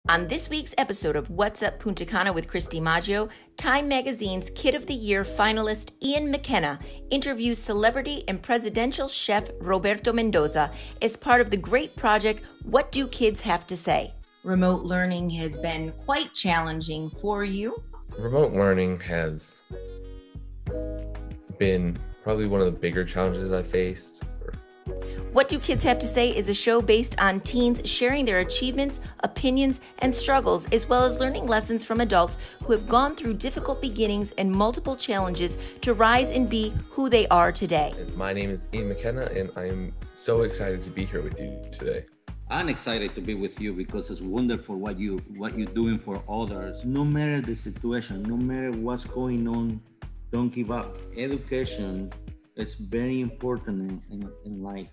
On this week's episode of What's Up Punta Cana with Kristi Maggio, Time Magazine's Kid of the Year finalist Ian McKenna interviews celebrity and presidential chef Roberto Mendoza as part of the great project, What Do Kids Have to Say? Remote learning has been quite challenging for you. Remote learning has been probably one of the bigger challenges I faced. What Do Kids Have to Say is a show based on teens sharing their achievements, opinions, and struggles, as well as learning lessons from adults who have gone through difficult beginnings and multiple challenges to rise and be who they are today. My name is Ian McKenna, and I am so excited to be here with you today. I'm excited to be with you because it's wonderful what you're doing for others. No matter the situation, no matter what's going on, don't give up. Education is very important in life.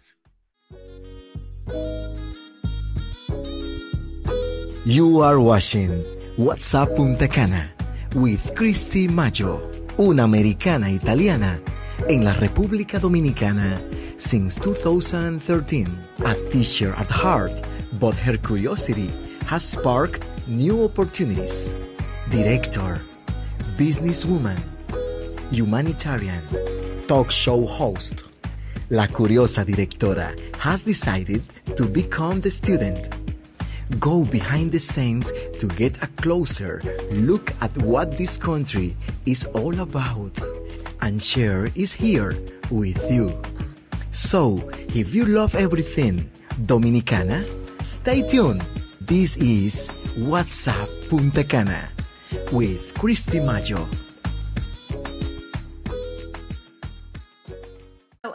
You are watching What's Up Punta Cana with Kristi Maggio, una americana italiana en la República Dominicana since 2013. A teacher at heart, but her curiosity has sparked new opportunities. Director, businesswoman, humanitarian, talk show host. La curiosa directora has decided to become the student. Go behind the scenes to get a closer look at what this country is all about. And Cher is here with you. So, if you love everything Dominicana, stay tuned. This is What's Up Punta Cana with Kristi Maggio.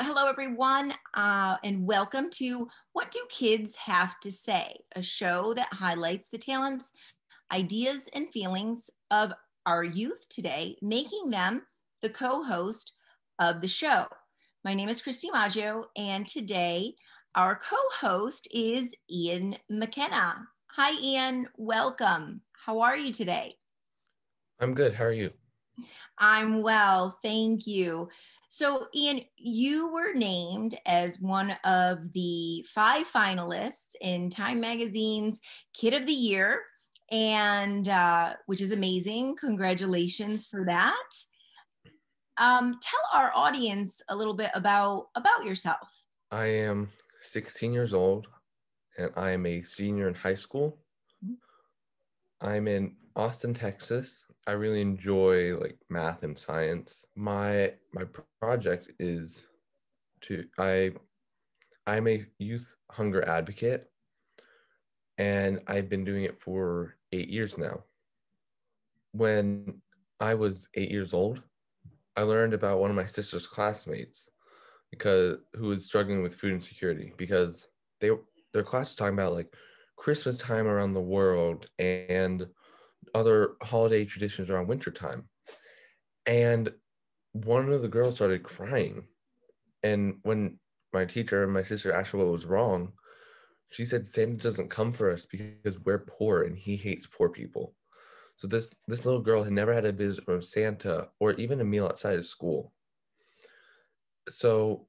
Hello, everyone, and welcome to What Do Kids Have to Say, a show that highlights the talents, ideas, and feelings of our youth today, making them the co-host of the show. My name is Kristi Maggio, and today our co-host is Ian McKenna. Hi, Ian. Welcome. How are you today? I'm good. How are you? I'm well. Thank you. So, Ian, you were named as one of the 5 finalists in Time Magazine's Kid of the Year, and which is amazing. Congratulations for that. Tell our audience a little bit about yourself. I am 16 years old, and I am a senior in high school. I'm in Austin, Texas. I really enjoy math and science. My project is I'm a youth hunger advocate, and I've been doing it for 8 years now. When I was 8 years old, I learned about one of my sister's classmates who was struggling with food insecurity because their class was talking about Christmas time around the world and other holiday traditions around wintertime. And one of the girls started crying. And when my teacher and my sister asked her what was wrong, she said Santa doesn't come for us because we're poor and he hates poor people. So this little girl had never had a visit from Santa or even a meal outside of school. So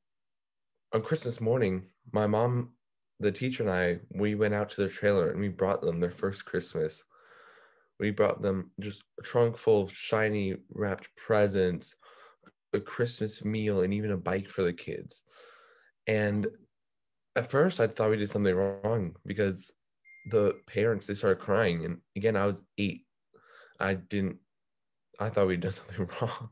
on Christmas morning, my mom, the teacher, and we went out to their trailer and we brought them their first Christmas. We brought them just a trunk full of shiny wrapped presents, a Christmas meal, and even a bike for the kids. And at first I thought we did something wrong because the parents, they started crying. And again, I was 8. I thought we'd done something wrong.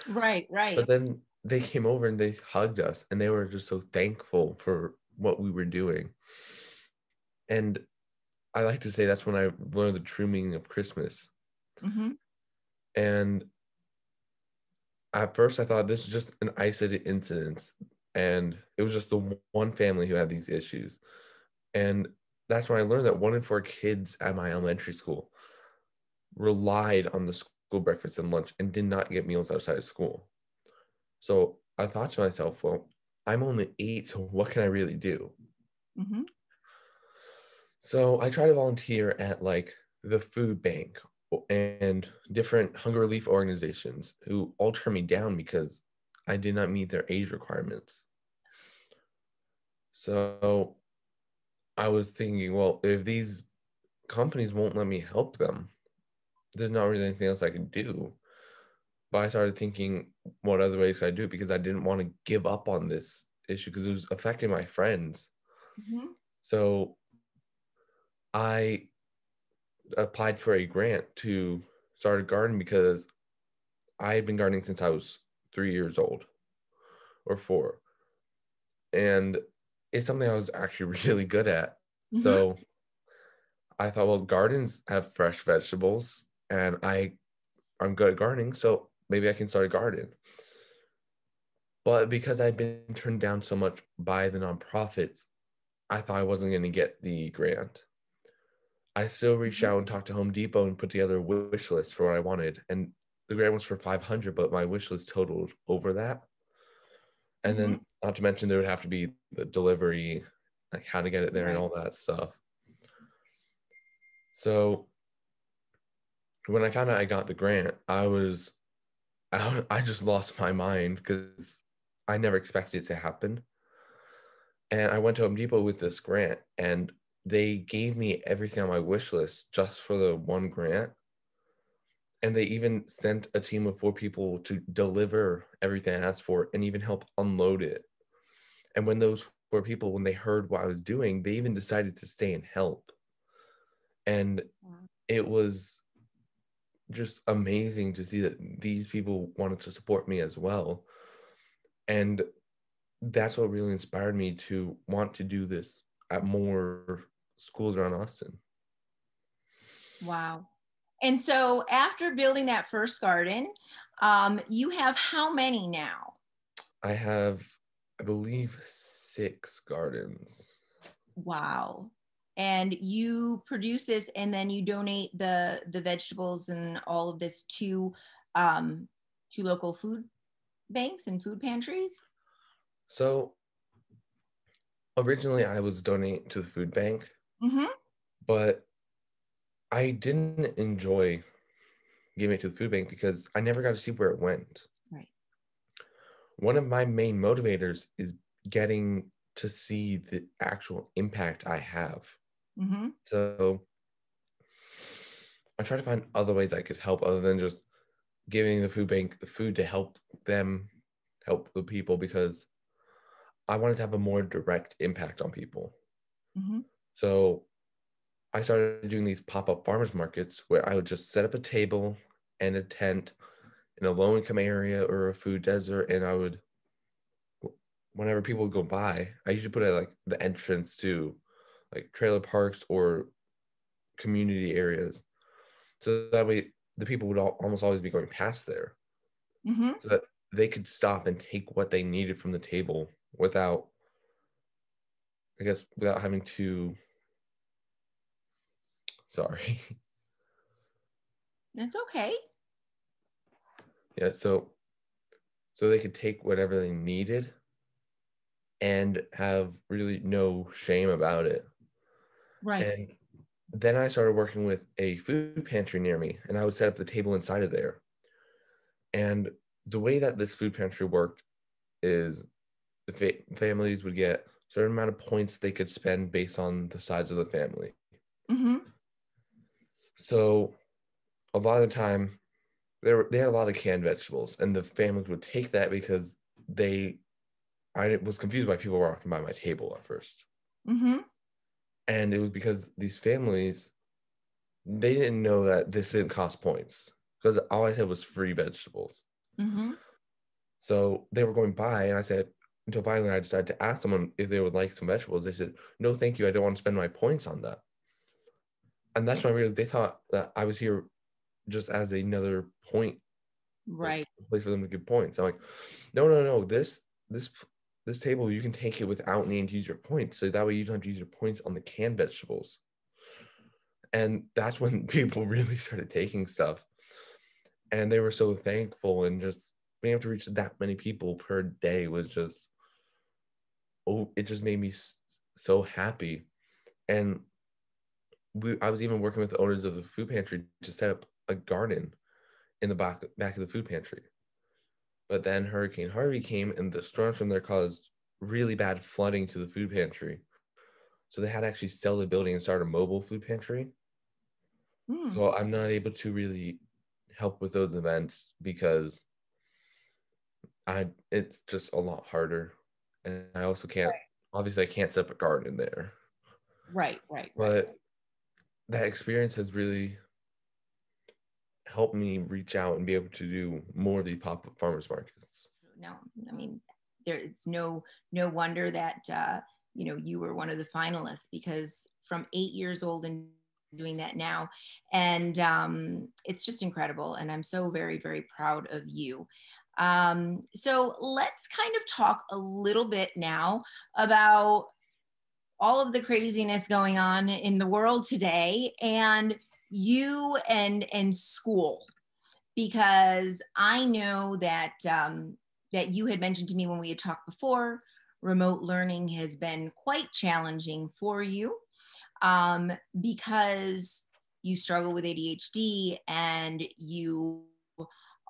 Right. But then they came over and they hugged us and they were just so thankful for what we were doing. And I like to say that's when I learned the true meaning of Christmas. Mm-hmm. And at first I thought this was just an isolated incident and it was just the one family who had these issues. And that's when I learned that 1 in 4 kids at my elementary school relied on the school breakfast and lunch and did not get meals outside of school. So I thought to myself, well, I'm only 8, so what can I really do? Mm-hmm. So I try to volunteer at the food bank and different hunger relief organizations who all turned me down because I did not meet their age requirements. So I was thinking, well, if these companies won't let me help them. There's not really anything else I can do. But I started thinking, what other ways could I do it? Because I didn't want to give up on this issue because it was affecting my friends. Mm-hmm. So I applied for a grant to start a garden because I had been gardening since I was 3 years old or 4. And it's something I was actually really good at. Mm-hmm. So I thought, well, gardens have fresh vegetables and I'm good at gardening, so maybe I can start a garden. But because I'd been turned down so much by the nonprofits, I thought I wasn't going to get the grant. I still reached out and talked to Home Depot and put together a wish list for what I wanted. And the grant was for 500, but my wish list totaled over that. And then, not to mention, there would have to be the delivery, like how to get it there and all that stuff. So when I found out I got the grant, I just lost my mind because I never expected it to happen. And I went to Home Depot with this grant, and they gave me everything on my wish list just for the one grant. And they even sent a team of 4 people to deliver everything I asked for and even help unload it. And when those 4 people, when they heard what I was doing, they even decided to stay and help. And it was just amazing to see that these people wanted to support me as well. And that's what really inspired me to want to do this at more schools around Austin. Wow. And so after building that first garden, you have how many now? I have, I believe, 6 gardens. Wow. And you produce this and then you donate the vegetables and all of this to local food banks and food pantries? So originally I was donating to the food bank, but I didn't enjoy giving it to the food bank because I never got to see where it went. Right. One of my main motivators is getting to see the actual impact I have. So I try to find other ways I could help other than just giving the food bank the food to help them help the people, because I wanted to have a more direct impact on people. So I started doing these pop-up farmers markets where I would just set up a table and a tent in a low-income area or a food desert, and I would, whenever people would go by, I usually put it at like the entrance to like trailer parks or community areas, so that way the people would almost always be going past there, so that they could stop and take what they needed from the table without, I guess, without having to, sorry. That's okay. Yeah, so they could take whatever they needed and have really no shame about it. Right. And then I started working with a food pantry near me, and I would set up the table inside of there. And the way that this food pantry worked is the families would get a certain amount of points they could spend based on the size of the family. So a lot of the time, they had a lot of canned vegetables, and the families would take that because I was confused why people were walking by my table at first. And it was because these families, they didn't know that this didn't cost points, because all I said was free vegetables. So they were going by, and I said, until finally I decided to ask someone if they would like some vegetables. They said, no, thank you. I don't want to spend my points on that. And that's when I realized they thought that I was here just as another point, Right. like, place for them to give points. I'm like, no. This table, you can take it without needing to use your points. So that way you don't have to use your points on the canned vegetables. And that's when people really started taking stuff. And they were so thankful, and just being able to reach that many people per day was just, it just made me so happy. And I was even working with the owners of the food pantry to set up a garden in the back of the food pantry. But then Hurricane Harvey came, and the storms from there caused really bad flooding to the food pantry. So they had to actually sell the building and start a mobile food pantry. So I'm not able to really help with those events because it's just a lot harder. And I also can't, obviously I can't set up a garden there. Right. But that experience has really helped me reach out and be able to do more of the pop-up farmers markets. No, I mean, it's no wonder that you were one of the finalists, because from 8 years old and doing that now, and it's just incredible, and I'm so very, very proud of you. So let's kind of talk a little bit now about all of the craziness going on in the world today, and you and school, because I know that that you had mentioned to me when we had talked before, remote learning has been quite challenging for you, because you struggle with ADHD, and you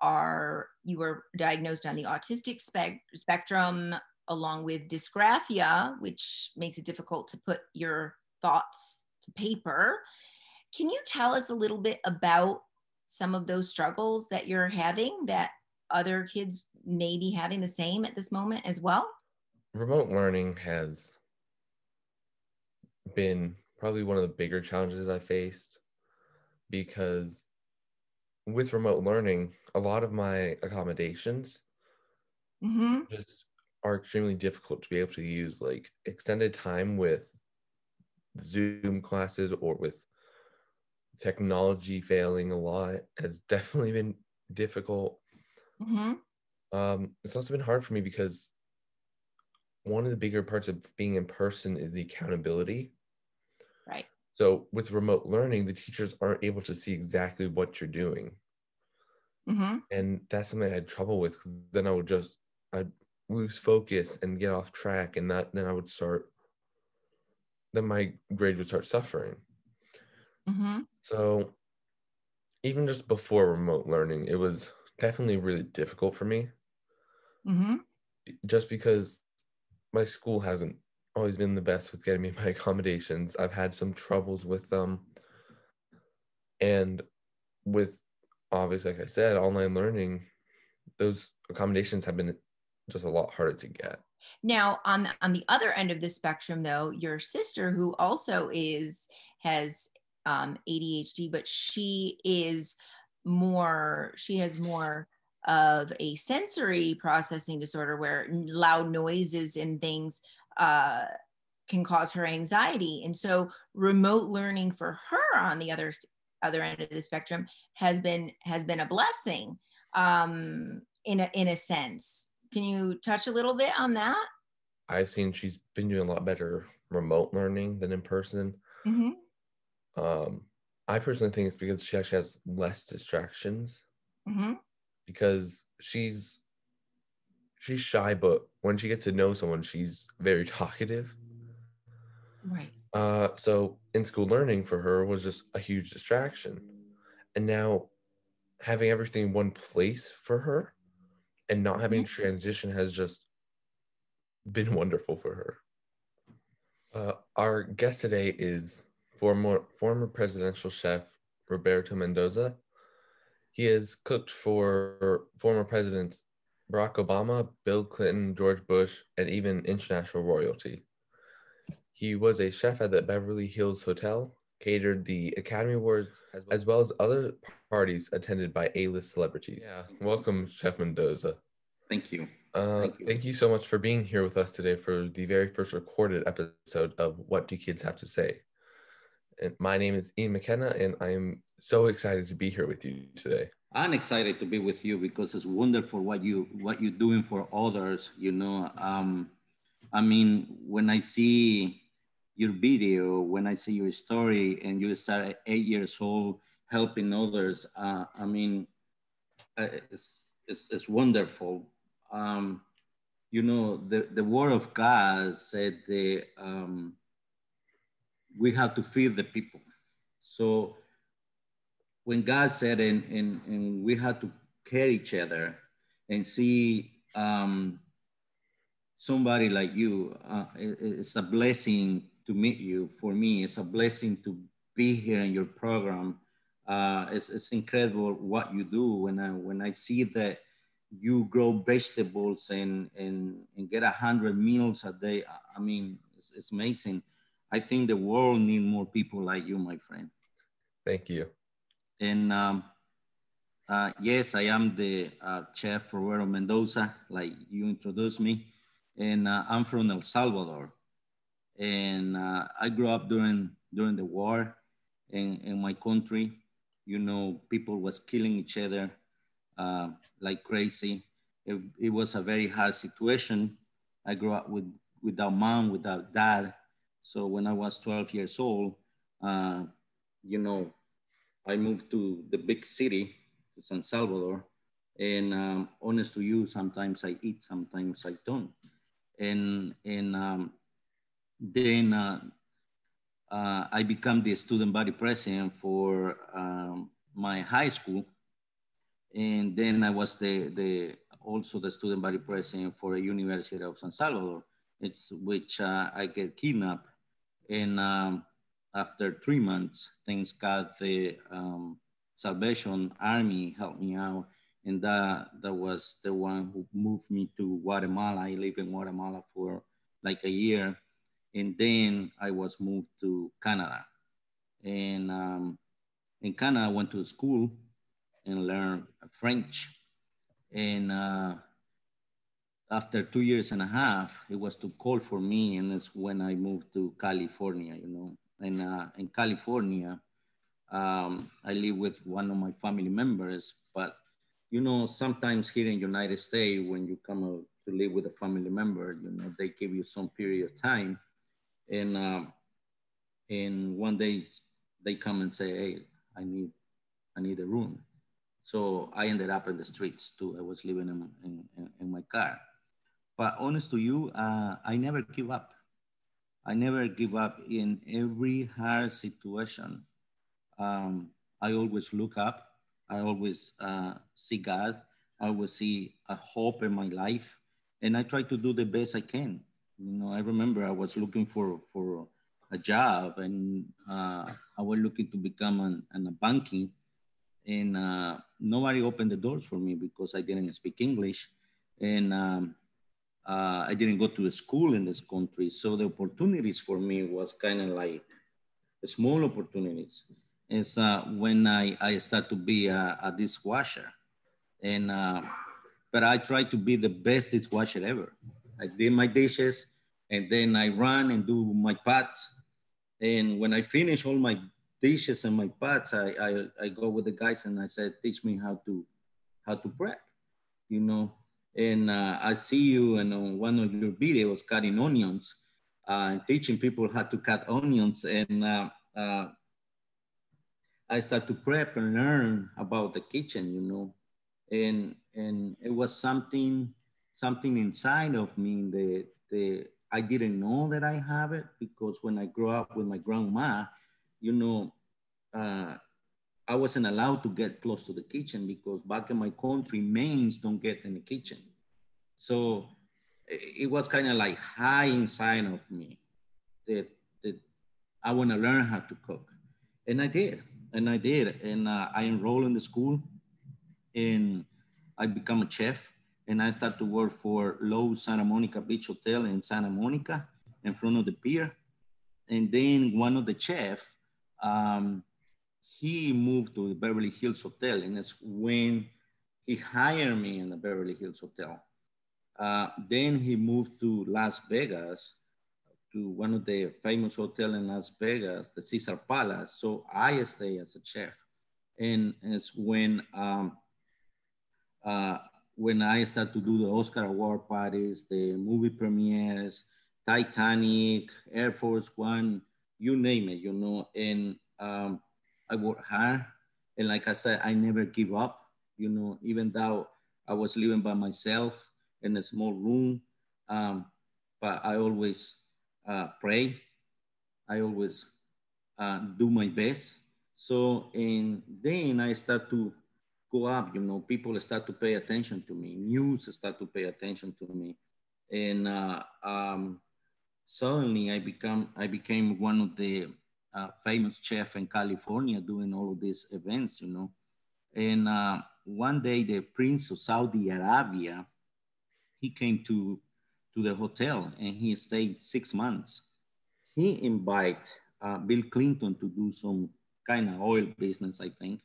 were diagnosed on the autistic spectrum, along with dysgraphia, which makes it difficult to put your thoughts to paper. Can you tell us a little bit about some of those struggles that you're having, that other kids may be having the same at this moment as well? Remote learning has been probably one of the bigger challenges I faced, because with remote learning, a lot of my accommodations just are extremely difficult to be able to use, like extended time with Zoom classes or with technology failing a lot has definitely been difficult. It's also been hard for me because one of the bigger parts of being in person is the accountability. Right. So with remote learning, the teachers aren't able to see exactly what you're doing. And that's something I had trouble with. Then I'd lose focus and get off track, and then my grade would start suffering. So even just before remote learning, it was definitely really difficult for me, just because my school hasn't always been the best with getting me my accommodations. I've had some troubles with them. And with, obviously, like I said, online learning, those accommodations have been just a lot harder to get. Now, on the other end of the spectrum, though, your sister, who also has ADHD, but she has more of a sensory processing disorder, where loud noises and things can cause her anxiety. And so remote learning for her, on the other end of the spectrum, has been a blessing, in a sense. Can you touch a little bit on that? I've seen she's been doing a lot better remote learning than in person. I personally think it's because she actually has less distractions, because she's shy, but when she gets to know someone, she's very talkative. Right. So in school learning for her was just a huge distraction. And now having everything in one place for her and not having to transition has just been wonderful for her. Our guest today is former presidential chef Roberto Mendoza. He has cooked for former presidents Barack Obama, Bill Clinton, George Bush, and even international royalty. He was a chef at the Beverly Hills Hotel, catered the Academy Awards, as well as other parties attended by A-list celebrities. Yeah, welcome, Chef Mendoza. Thank you. Thank you so much for being here with us today for the very first recorded episode of What Do Kids Have to Say? And my name is Ian McKenna, and I am so excited to be here with you today. I'm excited to be with you because it's wonderful what you're doing for others. I mean, when I see your video, when I see your story, and you start at 8 years old helping others, I mean, it's wonderful. The word of God said we have to feed the people. So when God said, and we had to care each other and see somebody like you, it's a blessing to meet you. For me, it's a blessing to be here in your program. It's incredible what you do. When I see that you grow vegetables and get 100 meals a day, I mean, it's amazing. I think the world need more people like you, my friend. Thank you. And yes, I am the chef Roberto Mendoza, like you introduced me, and I'm from El Salvador. And I grew up during the war in my country. You know, people was killing each other uh, like crazy. It was a very hard situation. I grew up without mom, without dad. So when I was 12 years old, uh, you know, I moved to the big city, to San Salvador. And honest to you, sometimes I eat, sometimes I don't. And then I become the student body president for my high school, and then I was the also the student body president for a University of San Salvador. It's which I get kidnapped, and after 3 months, things got the Salvation Army helped me out, and that was the one who moved me to Guatemala. I lived in Guatemala for like a year, and then I was moved to Canada. And in Canada, I went to school and learned French. And after 2 years and a half, it was too cold for me, and that's when I moved to California. You know, and in California, I live with one of my family members. But you know, sometimes here in United States, when you come to live with a family member, you know, they give you some period of time, and one day they come and say, "Hey, I need I need a room." So I ended up in the streets too. I was living in my car. But honest to you, I never give up. I never give up in every hard situation. I always look up. I always see God. I always see a hope in my life, and I try to do the best I can. You know, I remember I was looking for a job, and I was looking to become a banking, and nobody opened the doors for me because I didn't speak English, and I didn't go to a school in this country. So the opportunities for me was kind of like small opportunities. It's when I start to be a dishwasher, and but I try to be the best dishwasher ever. I did my dishes, and then I run and do my pots. And when I finish all my dishes and my pots, I go with the guys and I said, teach me how to prep, you know. And I see you and on one of your videos cutting onions, and teaching people how to cut onions. And I start to prep and learn about the kitchen, you know. And it was something inside of me that I didn't know that I have it, because when I grew up with my grandma, you know, uh, I wasn't allowed to get close to the kitchen because back in my country, maids don't get in the kitchen. So it was kind of like high inside of me that that I want to learn how to cook, and I did, and I enrolled in the school, and I become a chef, and I start to work for Low Santa Monica Beach Hotel in Santa Monica in front of the pier, and then one of the chef, um, he moved to the Beverly Hills Hotel, and it's when he hired me in the Beverly Hills Hotel. Then he moved to Las Vegas, to one of the famous hotel in Las Vegas, the Caesar Palace. So I stay as a chef, and it's uh, when I start to do the Oscar award parties, the movie premieres, Titanic, Air Force One, you name it, you know. And I work hard, and like I said, I never give up, you know, even though I was living by myself in a small room. Um, but I always pray. I always do my best. So, and then I start to go up, you know, people start to pay attention to me, news start to pay attention to me. And suddenly I became one of the famous chef in California doing all of these events, you know. And one day, the Prince of Saudi Arabia, he came to the hotel and he stayed 6 months. He invited Bill Clinton to do some kind of oil business, I think.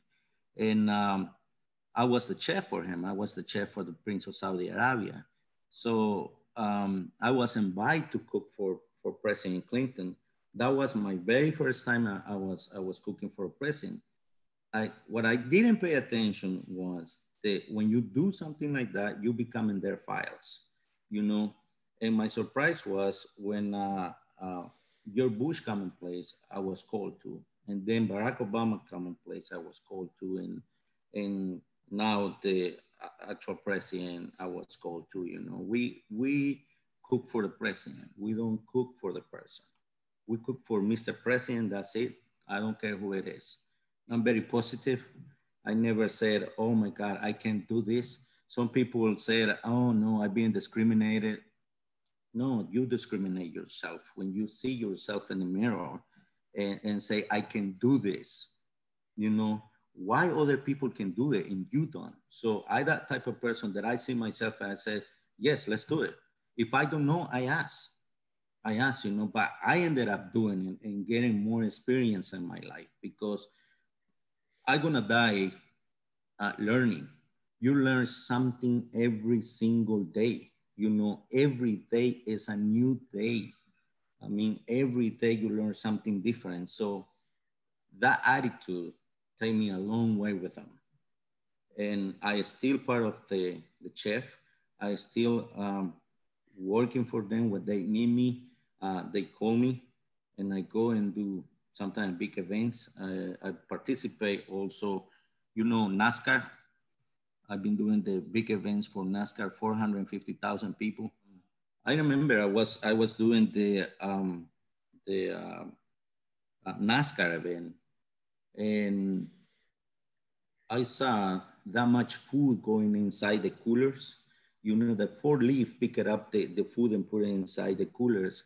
And I was the chef for him. I was the chef for the Prince of Saudi Arabia. So I was invited to cook for President Clinton. That was my very first time I was cooking for a president. What I didn't pay attention was that when you do something like that, you become in their files, you know. And my surprise was when George Bush come in place, I was called to, and then Barack Obama come in place, I was called to, and now the actual president, I was called to. You know, we cook for the president. We don't cook for the person. We cook for Mr. President. That's it. I don't care who it is. I'm very positive. I never said, oh my God, I can't do this. Some people said, oh no, I've been discriminated. No, you discriminate yourself when you see yourself in the mirror and say, I can do this. You know, why other people can do it and you don't? So I that type of person that I see myself and I said, yes, let's do it. If I don't know, I ask, you know, but I ended up doing it and getting more experience in my life because I'm gonna die learning. You learn something every single day. You know, every day is a new day. I mean, every day you learn something different. So that attitude take me a long way with them. And I still part of the chef. I still working for them when they need me. They call me and I go and do sometimes big events. I participate also, you know, NASCAR. I've been doing the big events for NASCAR, 450,000 people. I remember I was doing the NASCAR event, and I saw that much food going inside the coolers. You know, the 4-leaf pick it up the food and put it inside the coolers,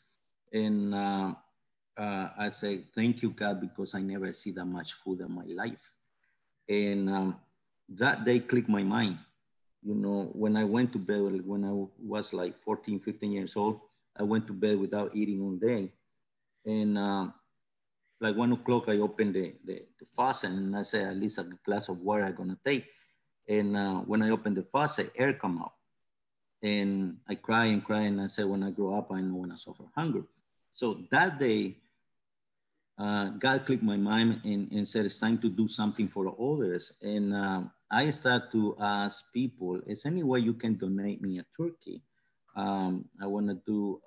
and I say thank you God because I never see that much food in my life, and that day clicked my mind. You know, when I went to bed, when I was like 14, 15 years old, I went to bed without eating all day. And like 1 o'clock, I opened the faucet and I said, at least a glass of water I'm gonna take. And when I opened the faucet, air come out. And I cry and cry and I said, when I grow up, I know when I suffer hunger. So that day, God clicked my mind and said, it's time to do something for others. And I start to ask people, is any way you can donate me a turkey? I want to do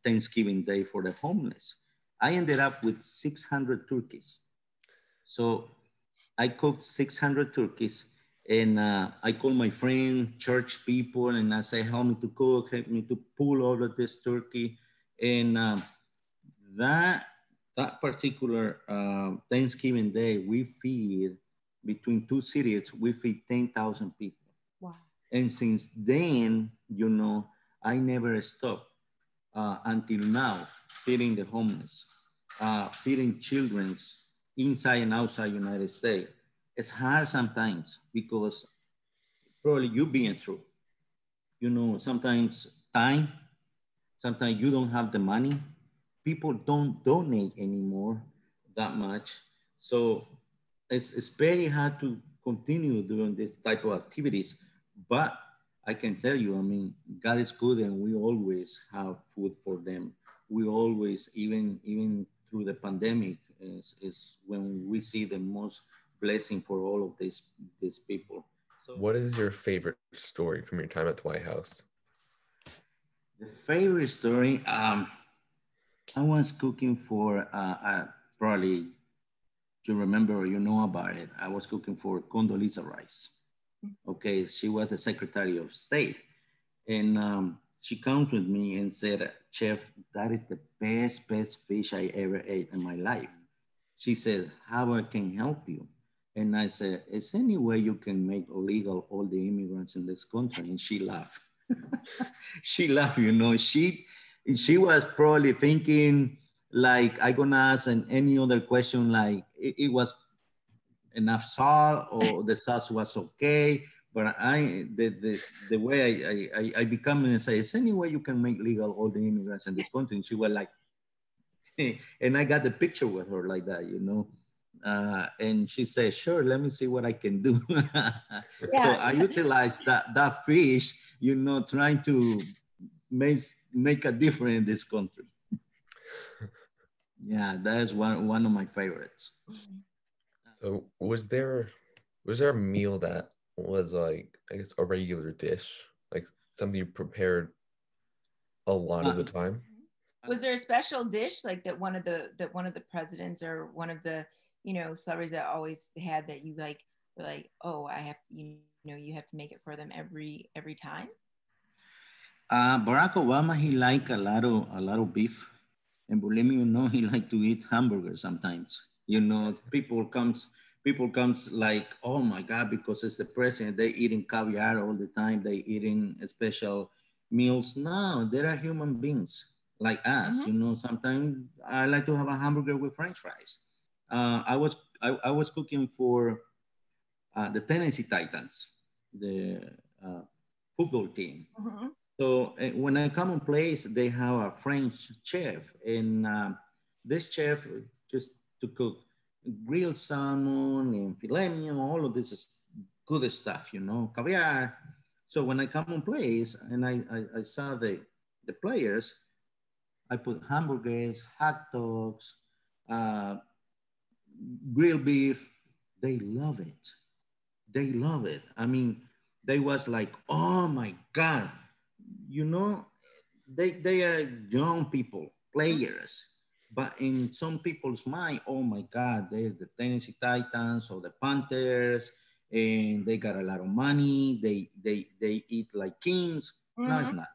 Thanksgiving Day for the homeless. I ended up with 600 turkeys. So I cooked 600 turkeys and I called my friend, church people, and I say, help me to cook, help me to pull all of this turkey. And that particular Thanksgiving Day, we feed between 2 cities, we feed 10,000 people. Wow. And since then, you know, I never stopped until now feeding the homeless, feeding children inside and outside United States. It's hard sometimes because probably you being through, you know, sometimes time, sometimes you don't have the money. People don't donate anymore that much. So it's very hard to continue doing this type of activities. But I can tell you, I mean, God is good and we always have food for them. We always, even through the pandemic, is when we see the most blessing for all of these people. So, what is your favorite story from your time at the White House? The favorite story, I was cooking for, probably you remember or you know about it, I was cooking for Condoleezza Rice. Okay, she was the Secretary of State. And she comes with me and said, Chef, that is the best fish I ever ate in my life. She said, how I can help you? And I said, is any way you can make legal all the immigrants in this country? And she laughed. She laughed, you know, she was probably thinking like I gonna ask any other question, like it was enough salt or the sauce was okay. But the way I become and say, is any way you can make legal all the immigrants in this country? And she was like, and I got the picture with her like that, you know. And she said, sure, let me see what I can do. So Yeah. I utilized that fish, you know, trying to make, make a difference in this country. Yeah, that is one of my favorites. So was there a meal that was like, I guess, a regular dish, like something you prepared a lot of the Uh, time? Was there a special dish like that one of the presidents or one of the, you know, celebrities that always had that you like were like, oh, I have, you know, you have to make it for them every time? Barack Obama, he like a lot of beef, and believe me, you know, he like to eat hamburgers sometimes. You know, people comes like, oh my God, because it's the president. They eating caviar all the time. They eating special meals. No, there are human beings like us. Mm-hmm. You know, sometimes I like to have a hamburger with French fries. I was cooking for the Tennessee Titans, the uh, football team. Mm-hmm. So when I come on place, they have a French chef, and this chef just to cook grilled salmon and filet mignon, all of this is good stuff, you know, caviar. So when I come on place and I saw the players, I put hamburgers, hot dogs, uh, grilled beef. They love it. They love it. I mean, they was like, oh my God, you know, they are young people, players, but in some people's mind, oh my God, they're the Tennessee Titans or the Panthers, and they got a lot of money. They eat like kings. No, it's Mm-hmm. not.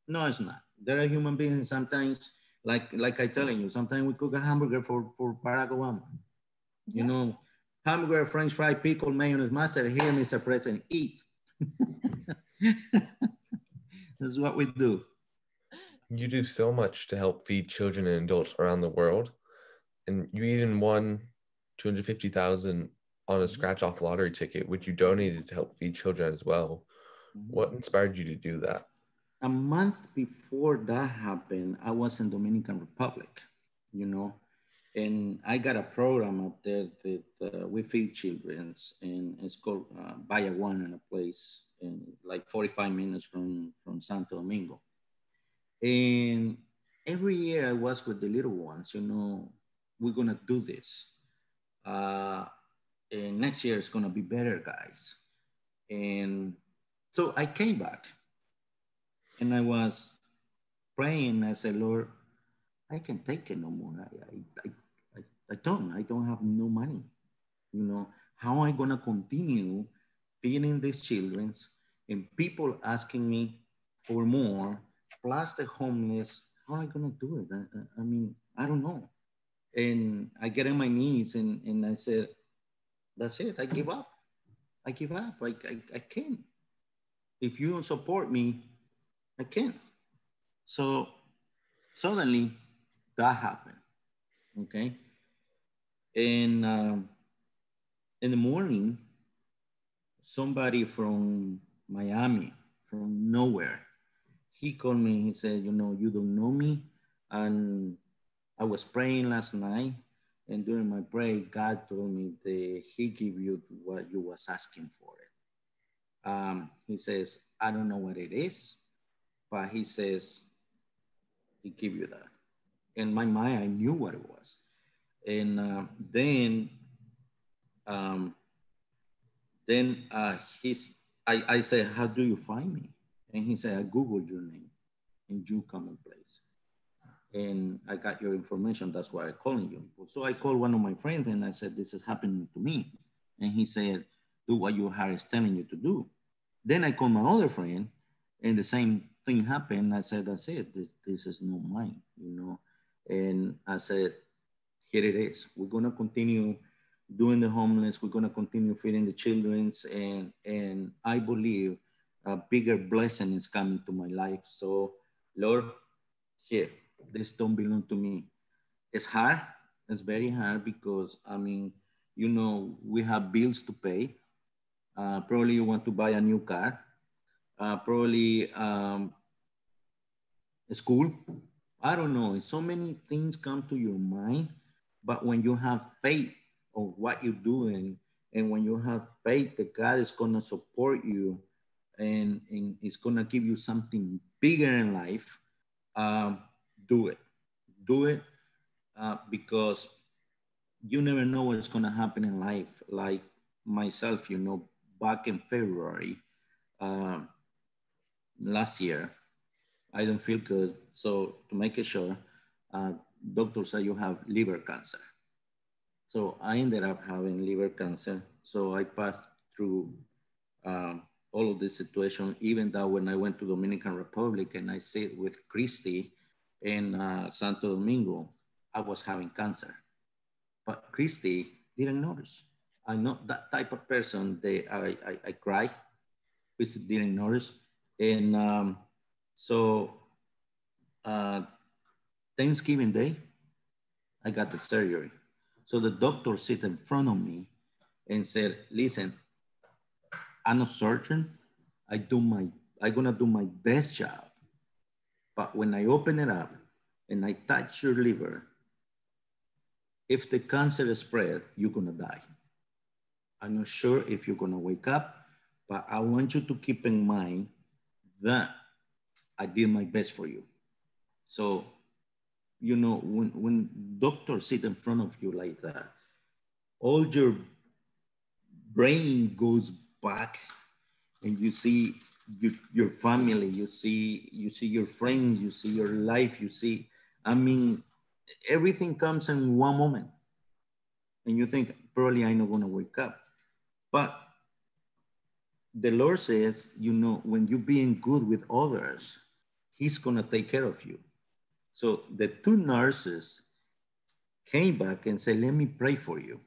No, it's not. There are human beings. Sometimes, like I telling you, sometimes we cook a hamburger for Barack Obama. You Yeah. know, hamburger, French fry, pickle, mayonnaise, mustard. Here, Mr. President, eat. This is what we do. You do so much to help feed children and adults around the world, and you even won 250,000 on a scratch off lottery ticket, which you donated to help feed children as well. What inspired you to do that? A month before that happened, I was in Dominican Republic, you know, and I got a program up there that we feed childrens, and it's called Bayaguan, in a place in like 45 minutes from Santo Domingo. And every year I was with the little ones, you know, we're gonna do this. Uh, and next year it's gonna be better, guys. And so I came back and I was praying. I said, Lord, I can take it no more. I don't have no money. You know, how am I gonna continue feeding these children and people asking me for more, plus the homeless? How am I gonna do it? I mean, I don't know. And I get on my knees and I said, that's it. I give up. I give up. I can't. If you don't support me, I can't. So suddenly that happened. Okay. And in the morning, somebody from Miami, from nowhere, he called me. He said, you know, you don't know me. And I was praying last night. And during my prayer, God told me that he give you what you was asking for it. He says, I don't know what it is, but he says, he give you that. In my mind, I knew what it was. And um, then I said, how do you find me? And he said, I Googled your name and you come in place. And I got your information. That's why I'm calling you. So I called one of my friends and I said, this is happening to me. And he said, do what your heart is telling you to do. Then I called my other friend and the same thing happened. I said, that's it. This is not mine, you know. And I said, here it is. We're gonna continue doing the homeless. We're gonna continue feeding the childrens, and I believe a bigger blessing is coming to my life. So, Lord, here, this don't belong to me. It's hard. It's very hard because, I mean, you know, we have bills to pay. Probably you want to buy a new car. Probably school. I don't know. So many things come to your mind. But when you have faith of what you're doing, and when you have faith that God is going to support you and it's going to give you something bigger in life, um, do it. Do it because you never know what's going to happen in life. Like myself, you know, back in February um, last year, I don't feel good. So to make it sure, uh, doctor said you have liver cancer. So I ended up having liver cancer. So I passed through um, all of this situation, even though when I went to Dominican Republic and I stayed with Kristi in Santo Domingo, I was having cancer. But Kristi didn't notice. I'm not that type of person. I cry. Kristi didn't notice. And so uh, Thanksgiving Day, I got the surgery. So the doctor sit in front of me and said, listen, I'm a surgeon. I'm gonna do my best job. But when I open it up and I touch your liver, if the cancer is spread, you're gonna die. I'm not sure if you're gonna wake up, but I want you to keep in mind that I did my best for you. So, you know, when doctors sit in front of you like that, all your brain goes back and you see your family, you see your friends, you see your life, you see, I mean, everything comes in one moment. And you think, probably I'm not gonna wake up. But the Lord says, you know, when you're being good with others, He's gonna take care of you. So the two nurses came back and said, let me pray for you.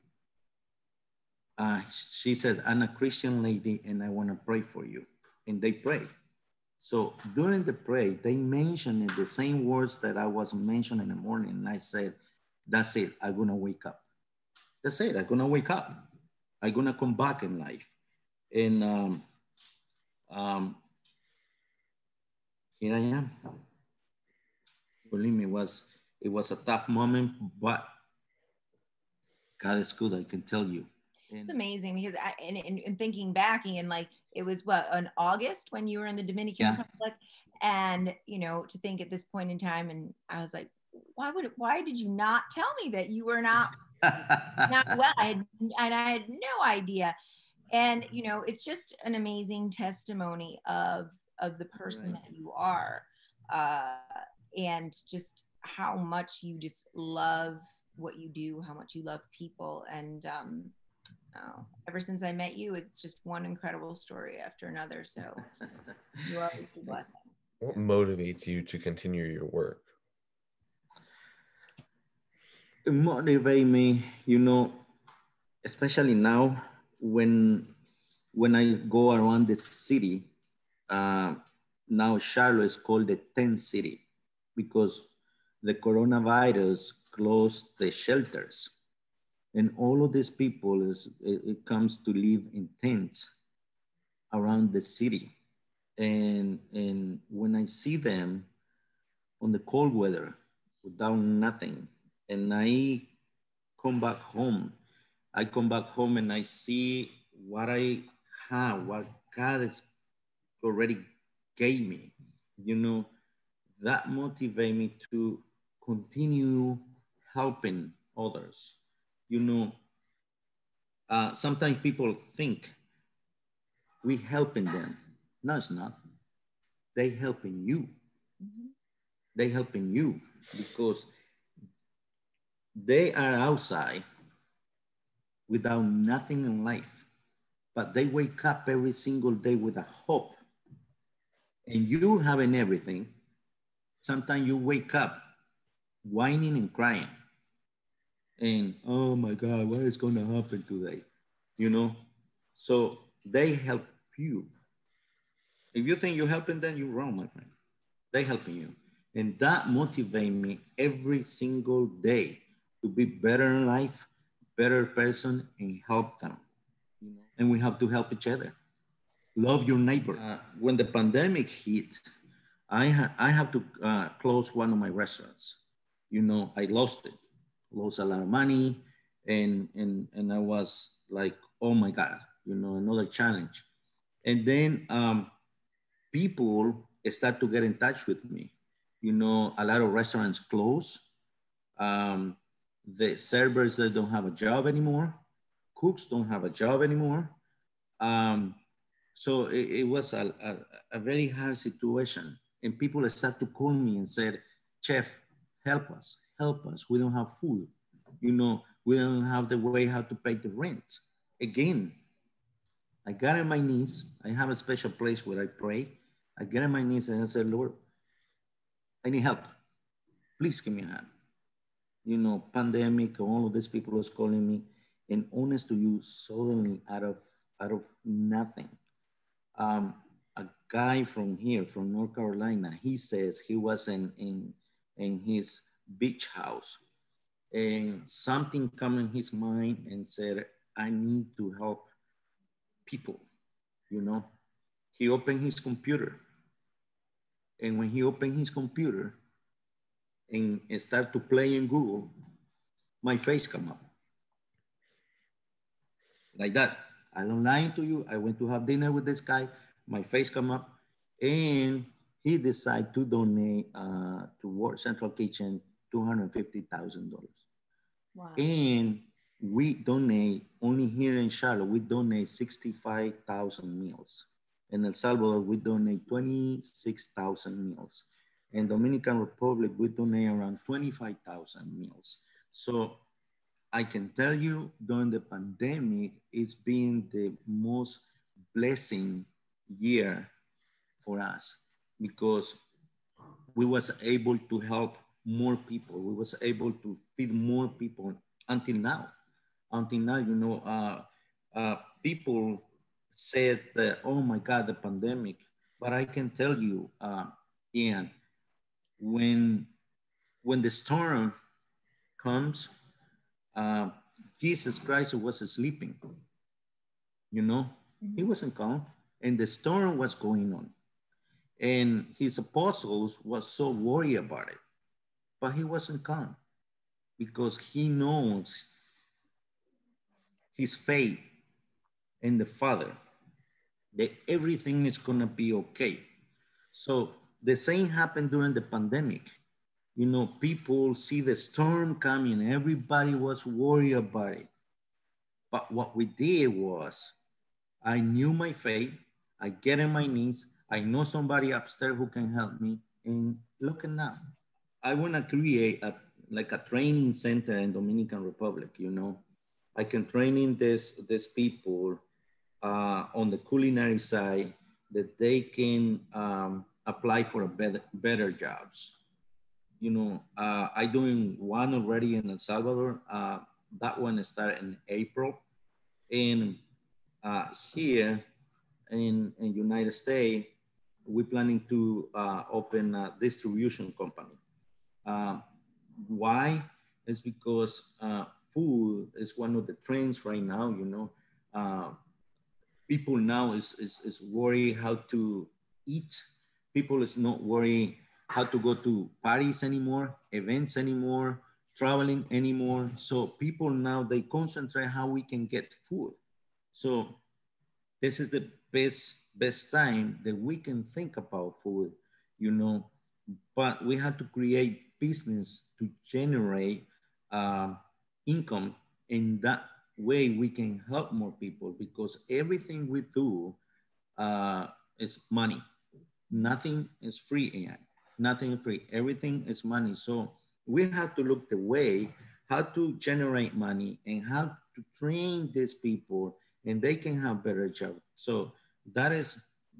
She said, I'm a Christian lady and I wanna pray for you. And they pray. So during the prayer, they mentioned the same words that I was mentioning in the morning. And I said, that's it, I'm gonna wake up. That's it, I'm gonna wake up. I'm gonna come back in life. And um, here I am. Believe me, it was a tough moment, but God is good, I can tell you. It's amazing because and thinking back, Ian, like it was what, in August when you were in the Dominican Republic, and you know, to think at this point in time, and I was like, why did you not tell me that you were not well? I had no idea, and you know, it's just an amazing testimony of the person that you are, and just how much you just love what you do, how much you love people, and ever since I met you, it's just one incredible story after another. So you are a blessing. What motivates you to continue your work? It motivates me, you know, especially now when I go around the city. Uh, Now Charlotte is called the 10th city because the coronavirus closed the shelters. And all of these people it comes to live in tents around the city. And when I see them on the cold weather without nothing, and I come back home and I see what I have, what God has already gave me, you know, that motivate me to continue helping others. You know, sometimes people think we helping them. No, it's not. They helping you. Mm-hmm. They helping you because they are outside without nothing in life, but they wake up every single day with a hope. And you having everything, sometimes you wake up whining and crying. And oh my God, what is going to happen today? You know, so they help you. If you think you're helping them, you're wrong, my friend. They helping you. And that motivates me every single day to be better in life, better person, and help them. You know, and we have to help each other. Love your neighbor. When the pandemic hit, I have to close one of my restaurants. You know, I lost a lot of money, and I was like, oh my God, you know, another challenge. And then people start to get in touch with me. You know, a lot of restaurants close. Um, the servers that don't have a job anymore, cooks don't have a job anymore. Um, so it was a very hard situation. And people start to call me and said, Chef, help us. We don't have food. You know, we don't have the way how to pay the rent. Again, I got on my knees. I have a special place where I pray. I get on my knees and I said, Lord, I need help. Please give me a hand. You know, pandemic, all of these people was calling me. And honest to you, suddenly out of nothing, um, a guy from here, from North Carolina, he says he was in his beach house and something come in his mind and said, I need to help people, you know. He opened his computer, and when he opened his computer and start to play in Google, my face come up like that. I don't lie to you. I went to have dinner with this guy. My face come up, and he decided to donate to World Central Kitchen $250,000. Wow. And we donate only here in Charlotte. We donate 65,000 meals. In El Salvador, we donate 26,000 meals. In Dominican Republic, we donate around 25,000 meals. So I can tell you during the pandemic, it's been the most blessing year for us because we was able to help more people. We was able to feed more people until now. Until now, you know, people said that, oh my God, the pandemic. But I can tell you, Ian, when when the storm comes, uh, Jesus Christ was sleeping, you know, he wasn't calm, and the storm was going on, and his apostles was so worried about it, but he wasn't calm because he knows his faith in the Father that everything is gonna be okay. So the same happened during the pandemic. You know, people see the storm coming, everybody was worried about it. But what we did was, I knew my faith, I get on my knees, I know somebody upstairs who can help me, and look at now. I wanna create like a training center in Dominican Republic, you know. I can train in this people on the culinary side that they can apply for a better jobs. You know, I doing one already in El Salvador. That one started in April. And here in United States, we're planning to open a distribution company. Uh, why? It's because food is one of the trends right now, you know. People now is worried how to eat. People is not worried how to go to parties anymore, events anymore, traveling anymore. So people now, they concentrate how we can get food. So this is the best time that we can think about food, you know, but we have to create business to generate uh, income. In that way we can help more people because everything we do is money. Nothing is free, Ian. Nothing is free. Everything is money. So we have to look the way how to generate money and how to train these people and they can have better jobs. So that is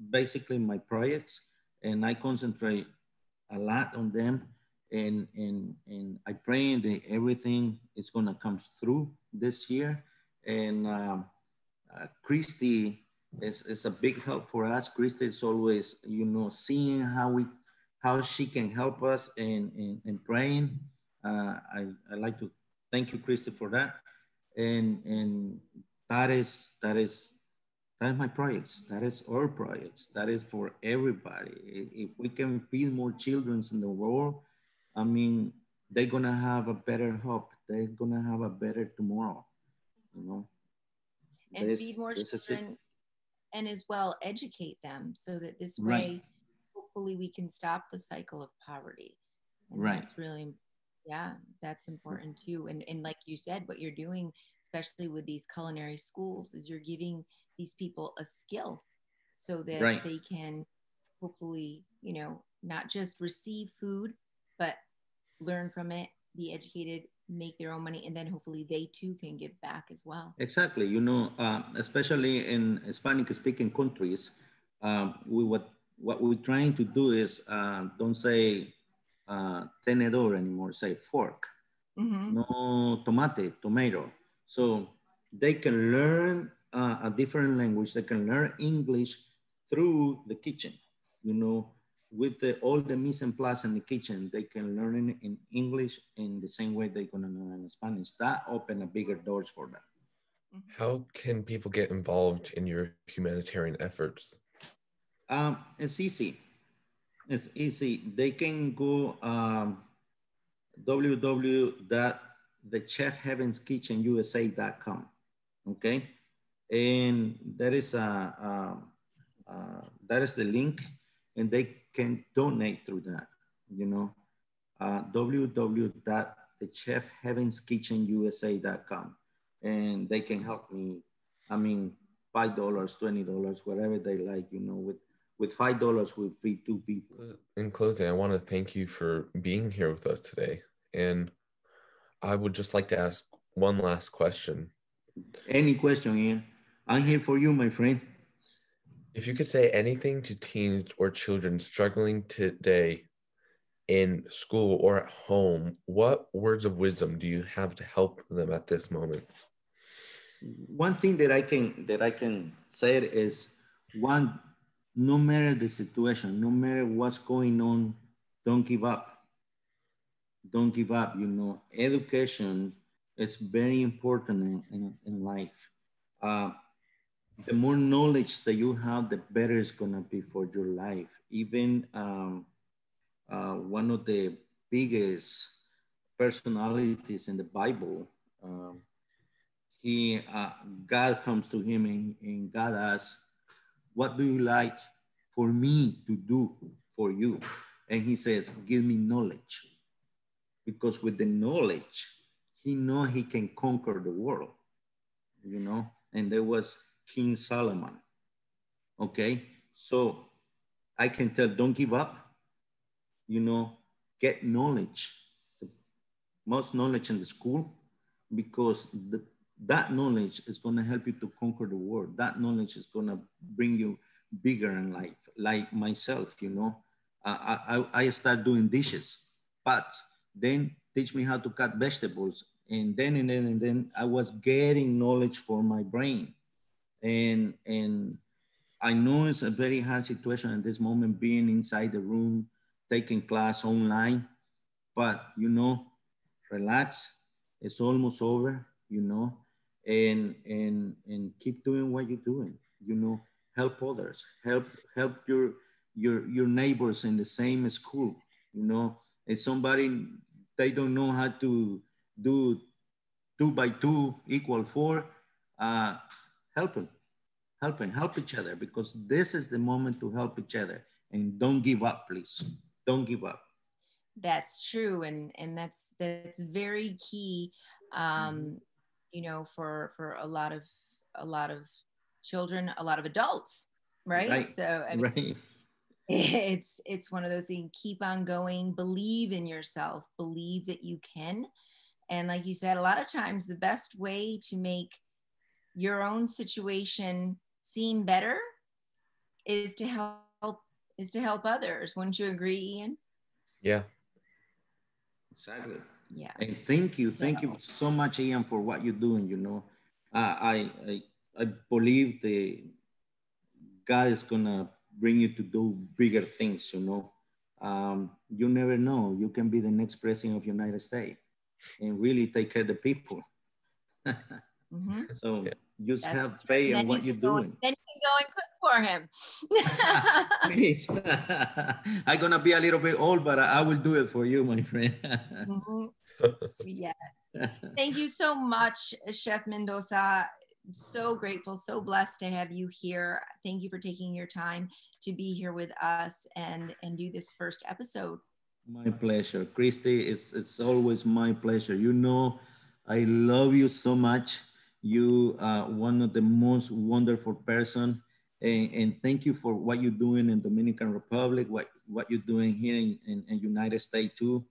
basically my projects, and I concentrate a lot on them. And I pray that everything is gonna come through this year. And Kristi is a big help for us. Kristi is always, you know, seeing how we how she can help us in praying. I like to thank you, Kristi, for that. And that is my projects. That is our projects. That is for everybody. If we can feed more children in the world, I mean, they're gonna have a better hope. They're gonna have a better tomorrow. You know, And feed more this is it. children, and as well educate them, so that this Right. way hopefully we can stop the cycle of poverty. And Right. that's really, yeah, that's important too. And like you said, what you're doing, especially with these culinary schools, is you're giving these people a skill so that Right. they can hopefully, you know, not just receive food, but learn from it, be educated, make their own money, and then hopefully they too can give back as well. Exactly. You know, especially in Hispanic-speaking countries, we what we're trying to do is don't say tenedor anymore, say fork. Mm-hmm. No tomate, tomato. So they can learn a different language. They can learn English through the kitchen. You know, with all the mise en place in the kitchen, they can learn in English in the same way they're gonna learn in Spanish. That open a bigger doors for them. How can people get involved in your humanitarian efforts? It's easy. It's easy. They can go www.thechefheavenskitchenusa.com. Okay, and that is the link, and they can donate through that. You know, www.thechefheavenskitchenusa.com, and they can help me. I mean, $5, $20, whatever they like. You know, with $5 we feed two people. In closing, I want to thank you for being here with us today. And I would just like to ask one last question. Any question, Ian? I'm here for you, my friend. If you could say anything to teens or children struggling today in school or at home, what words of wisdom do you have to help them at this moment? One thing that I can say is, one, no matter the situation, no matter what's going on, don't give up. Don't give up. You know, education is very important in life. Uh, the more knowledge that you have, the better it's gonna be for your life. Even one of the biggest personalities in the Bible, um, he God comes to him and God asks, "What do you like for me to do for you?" And he says, "Give me knowledge." Because with the knowledge, he know he can conquer the world, you know. And there was King Solomon. Okay, so I can tell, don't give up. You know, get knowledge, the most knowledge in the school, because that knowledge is going to help you to conquer the world. That knowledge is going to bring you bigger in life. Like myself, you know, I start doing dishes, but then teach me how to cut vegetables. And then I was getting knowledge for my brain. And I know it's a very hard situation at this moment, being inside the room, taking class online, but you know, relax. It's almost over, you know, and keep doing what you're doing. You know, help others, help your neighbors in the same school. You know, if somebody, they don't know how to do 2 by 2 equal 4, uh, help them, help each other, because this is the moment to help each other. And don't give up, please. Don't give up. That's true, and that's very key, you know, for a lot of children, a lot of adults, right? Right, So I mean, right. it's one of those things. Keep on going, believe in yourself, believe that you can. And like you said, a lot of times the best way to make your own situation seem better is to help others. Wouldn't you agree, Ian? Yeah. Exactly. Yeah. And So thank you so much, Ian, for what you're doing. You know, I believe the God is gonna bring you to do bigger things. You know, You never know. You can be the next president of the United States and really take care of the people. Mm-hmm. So just That's have faith in then what you're doing. Then you can go and cook for him. Please. I'm gonna be a little bit old, but I will do it for you, my friend. Mm-hmm. Yes. Thank you so much, Chef Mendoza. So grateful, so blessed to have you here. Thank you for taking your time to be here with us and do this first episode. My pleasure, Kristi. It's always my pleasure. You know, I love you so much. You are one of the most wonderful person, and thank you for what you're doing in Dominican Republic, what you're doing here in United States too,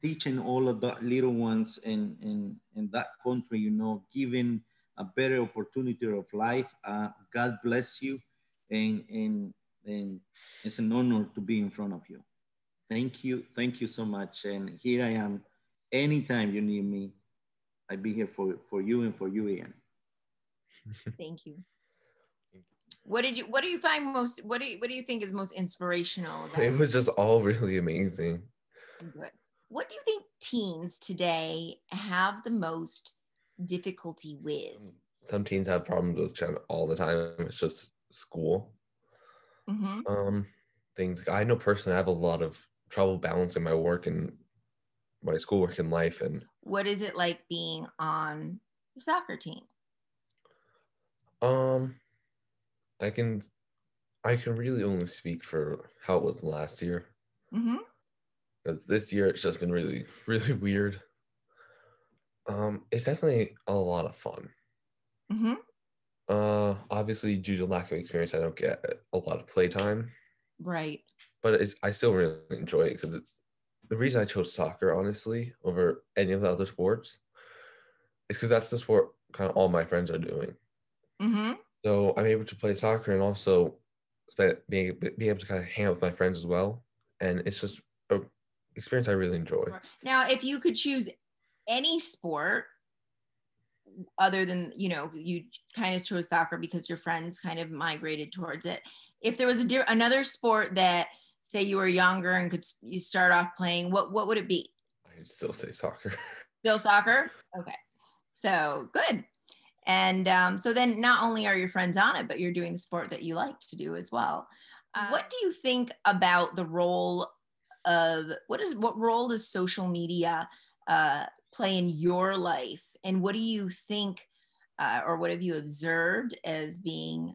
teaching all of the little ones in that country. You know, giving a better opportunity of life. God bless you, and it's an honor to be in front of you. Thank you so much. And here I am. Anytime you need me, I'll be here for you and for you, Ian. Thank you. What do you find most, what do you think is most inspirational about It was just all really amazing. Good. What do you think teens today have the most difficulty with? Some teens have problems with kind of all the time. It's just school. Mm-hmm. Things. I know personally, I have a lot of trouble balancing my work and my schoolwork and life. And what is it like being on the soccer team? I can really only speak for how it was last year. Mm-hmm. Because this year it's just been really, really weird. It's definitely a lot of fun. Mm-hmm. Obviously, due to lack of experience, I don't get a lot of playtime. Right. But I still really enjoy it because it's the reason I chose soccer, honestly, over any of the other sports. Is because that's the sport kind of all my friends are doing. Mm-hmm. So I'm able to play soccer and also being able to kind of hang out with my friends as well. And it's just an experience I really enjoy. Now, if you could choose any sport other than, you kind of chose soccer because your friends kind of migrated towards it. If there was another sport that, say, you were younger and you start off playing, what would it be? I'd still say soccer. Still soccer? Okay. So good. And so then not only are your friends on it, but you're doing the sport that you like to do as well. What do you think about the role of, what role does social media play in your life? And what do you think, or what have you observed as being,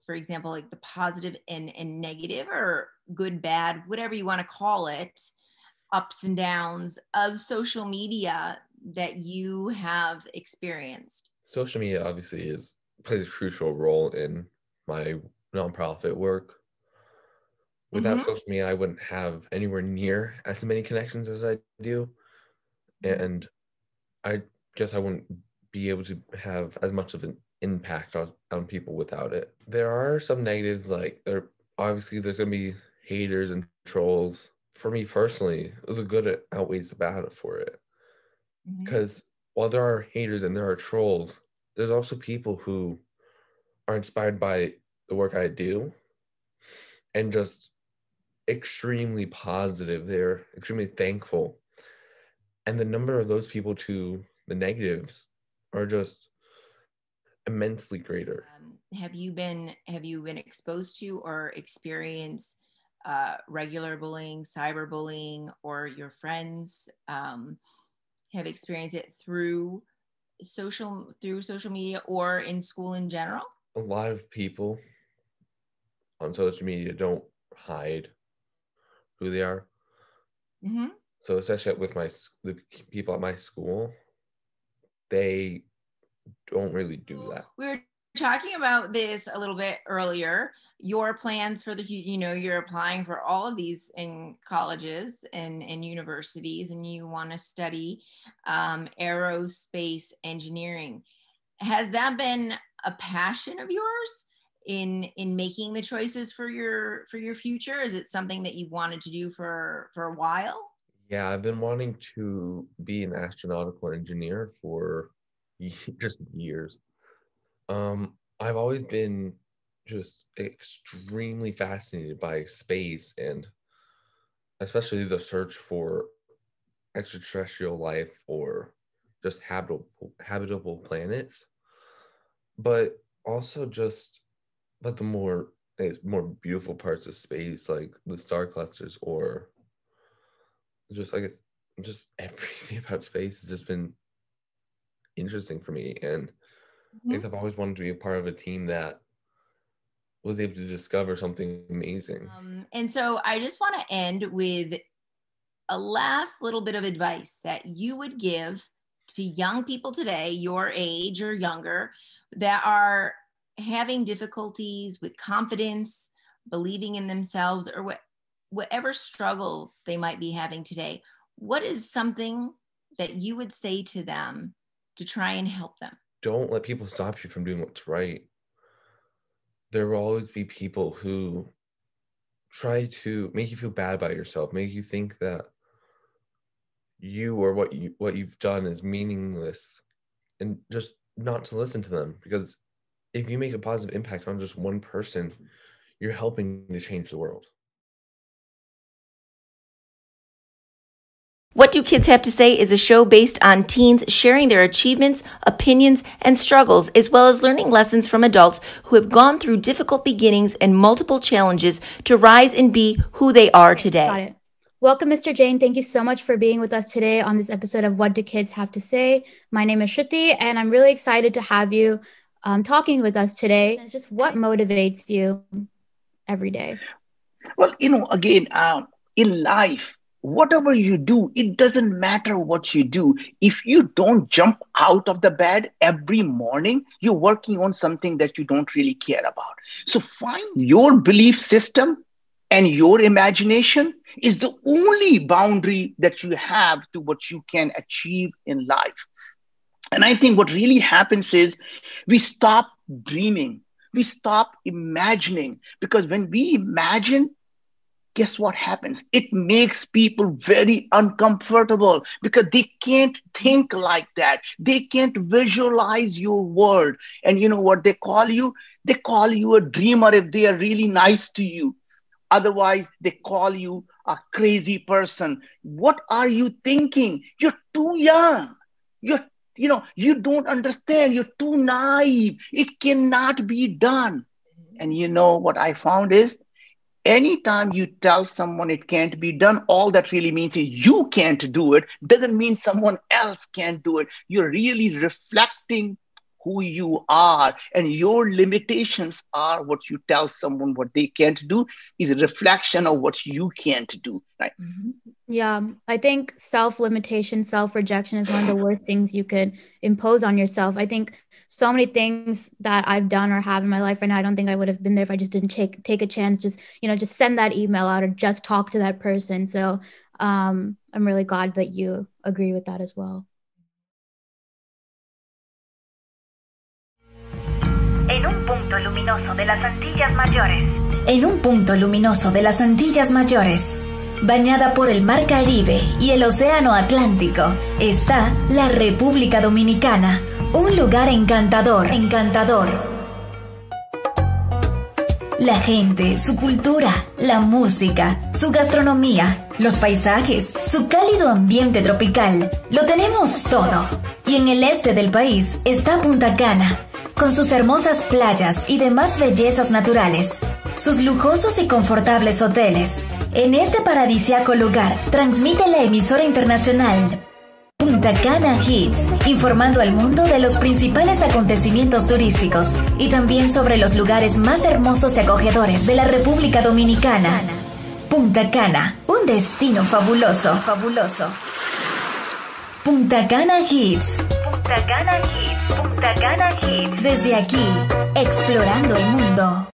for example, like the positive and negative, or good, bad, whatever you want to call it, ups and downs of social media that you have experienced? Social media obviously plays a crucial role in my nonprofit work. Without social media, I wouldn't have anywhere near as many connections as I do. And I guess I wouldn't be able to have as much of an impact on people without it. There are some negatives, like there's going to be haters and trolls. For me personally, the good outweighs the bad for it. Because while there are haters and there are trolls, there's also people who are inspired by the work I do and just extremely positive. They're extremely thankful. And the number of those people to the negatives are just immensely greater. Have you been exposed to or experienced regular bullying, cyberbullying, or your friends have experienced it through social media or in school in general? A lot of people on social media don't hide who they are. So especially with the people at my school, they don't really do that. We were talking about this a little bit earlier. Your plans for the future, you're applying for all of these in colleges and universities, and you want to study aerospace engineering. Has that been a passion of yours in making the choices for your future? Is it something that you've wanted to do for a while? Yeah, I've been wanting to be an astronautical engineer for just years. I've always been just extremely fascinated by space and especially the search for extraterrestrial life or just habitable planets, but also but the more beautiful parts of space, like the star clusters, or just just everything about space has just been interesting for me. And I guess I've always wanted to be a part of a team that was able to discover something amazing. And so I just want to end with a last little bit of advice that you would give to young people today, your age or younger, that are having difficulties with confidence, believing in themselves, or whatever struggles they might be having today. What is something that you would say to them to try and help them? Don't let people stop you from doing what's right. There will always be people who try to make you feel bad about yourself, make you think that you or what you've done is meaningless, and just not to listen to them, because if you make a positive impact on just one person, you're helping to change the world. What Do Kids Have to Say is a show based on teens sharing their achievements, opinions, and struggles, as well as learning lessons from adults who have gone through difficult beginnings and multiple challenges to rise and be who they are today. Got it. Welcome, Mr. Jain. Thank you so much for being with us today on this episode of What Do Kids Have to Say? My name is Shruti, and I'm really excited to have you talking with us today. It's just what motivates you every day? Well, again, in life, whatever you do, it doesn't matter what you do. If you don't jump out of the bed every morning, you're working on something that you don't really care about. So find your belief system, and your imagination is the only boundary that you have to what you can achieve in life. And I think what really happens is we stop dreaming, we stop imagining, because when we imagine, guess what happens? It makes people very uncomfortable because they can't think like that. They can't visualize your world. And you know what they call you? They call you a dreamer if they are really nice to you. Otherwise, they call you a crazy person. What are you thinking? You're too young. You don't understand. You're too naive. It cannot be done. And you know what I found is, anytime you tell someone it can't be done, all that really means is you can't do it. Doesn't mean someone else can't do it. You're really reflecting who you are, and your limitations are what you tell someone what they can't do is a reflection of what you can't do. Right? Mm-hmm. Yeah, I think self-limitation, self-rejection is one of the worst things you could impose on yourself. I think so many things that I've done or have in my life right now, I don't think I would have been there if I just didn't take a chance, just send that email out or just talk to that person. So I'm really glad that you agree with that as well. En un punto luminoso de las Antillas Mayores. En un punto luminoso de las Antillas Mayores, bañada por el Mar Caribe y el Océano Atlántico, está la República Dominicana, un lugar encantador. La gente, su cultura, la música, su gastronomía, los paisajes, su cálido ambiente tropical, lo tenemos todo. Y en el este del país está Punta Cana, con sus hermosas playas y demás bellezas naturales, sus lujosos y confortables hoteles. En este paradisíaco lugar transmite la emisora internacional Punta Cana Hits, informando al mundo de los principales acontecimientos turísticos y también sobre los lugares más hermosos y acogedores de la República Dominicana. Punta Cana, un destino fabuloso. Punta Cana Hits. Punta Cana Hits. Punta Cana Hits. Desde aquí, explorando el mundo.